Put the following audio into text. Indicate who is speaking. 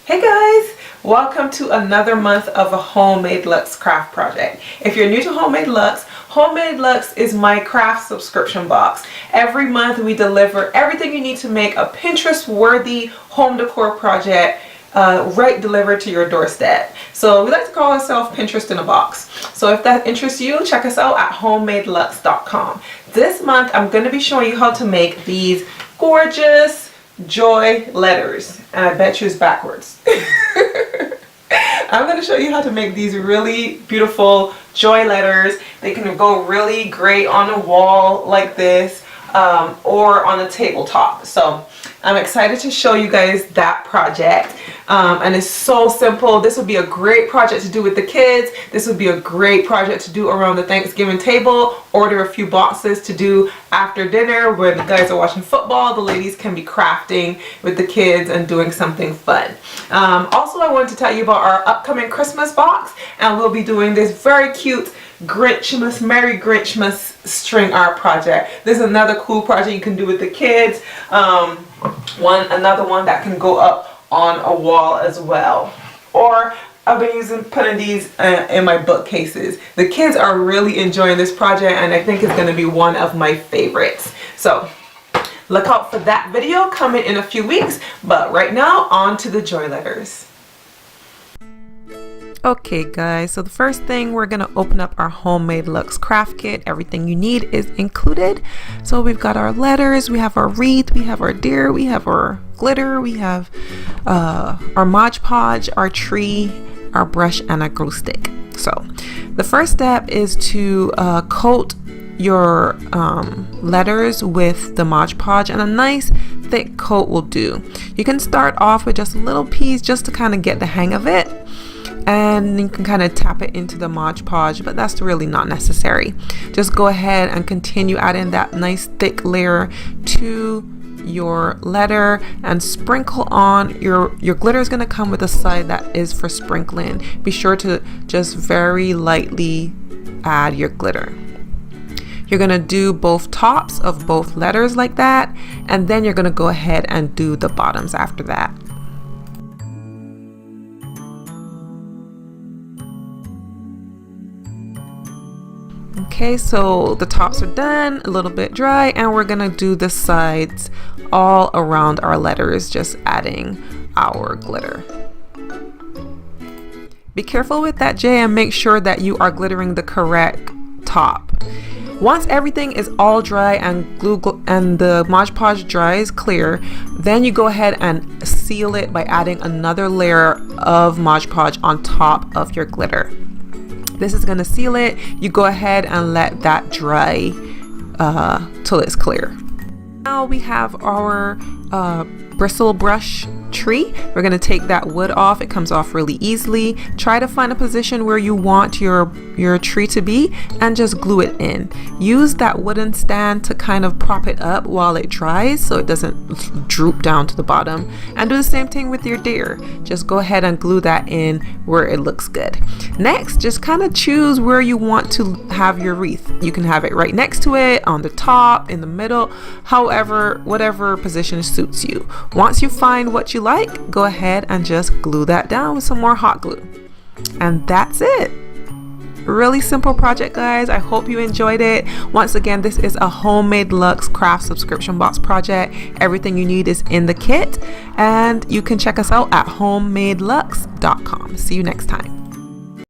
Speaker 1: Hey guys, welcome to another month of a Homemade Lux craft project. If you're new to Homemade Lux is my craft subscription box. Every month we deliver everything you need to make a Pinterest worthy home decor project right delivered to your doorstep. So we like to call ourselves Pinterest in a box. So if that interests you, check us out at homemadelux.com. This month I'm going to be showing you how to make these gorgeous joy letters, and I bet you it's backwards. I'm going to show you how to make these really beautiful joy letters. They can go really great on a wall like this or on a tabletop. So I'm excited to show you guys that project. And it's so simple. This would be a great project to do with the kids. This would be a great project to do around the Thanksgiving table. Order a few boxes to do after dinner when the guys are watching football. The ladies can be crafting with the kids and doing something fun. Also, I wanted to tell you about our upcoming Christmas box, and we'll be doing this very cute Grinchmas, Merry Grinchmas string art project. This is another cool project you can do with the kids. Another one that can go up on a wall as well. Or I've been putting these in my bookcases. The kids are really enjoying this project, and I think it's going to be one of my favorites. So look out for that video coming in a few weeks. But right now, on to the joy letters. Okay guys, so the first thing, we're gonna open up our Homemade Lux craft kit. Everything you need is included. So we've got our letters, we have our wreath, we have our deer, we have our glitter, we have our Mod Podge, our tree, our brush, and a glue stick. So the first step is to coat your letters with the Mod Podge, and a nice thick coat will do. You can start off with just a little piece just to kind of get the hang of it, and you can kind of tap it into the Mod Podge, but that's really not necessary. Just go ahead and continue adding that nice thick layer to your letter and sprinkle on. Your glitter is going to come with a side that is for sprinkling. Be sure to just very lightly add your glitter. You're going to do both tops of both letters like that, and then you're going to go ahead and do the bottoms after that. Okay, so the tops are done, a little bit dry, and we're gonna do the sides all around our letters, just adding our glitter. Be careful with that J and make sure that you are glittering the correct top. Once everything is all dry and and the Mod Podge dries clear, then you go ahead and seal it by adding another layer of Mod Podge on top of your glitter. This is going to seal it. You go ahead and let that dry till it's clear. Now we have our bristle brush tree. We're going to take that wood off. It comes off really easily. Try to find a position where you want your tree to be and just glue it in. Use that wooden stand to kind of prop it up while it dries so it doesn't droop down to the bottom. And do the same thing with your deer. Just go ahead and glue that in where it looks good. Next, just kind of choose where you want to have your wreath. You can have it right next to it, on the top, in the middle, however, whatever position suits you. Once you find what you like, go ahead and just glue that down with some more hot glue. And that's it. Really simple project, guys. I hope you enjoyed it. Once again, this is a Homemade Lux craft subscription box project. Everything you need is in the kit, and you can check us out at homemadelux.com. See you next time.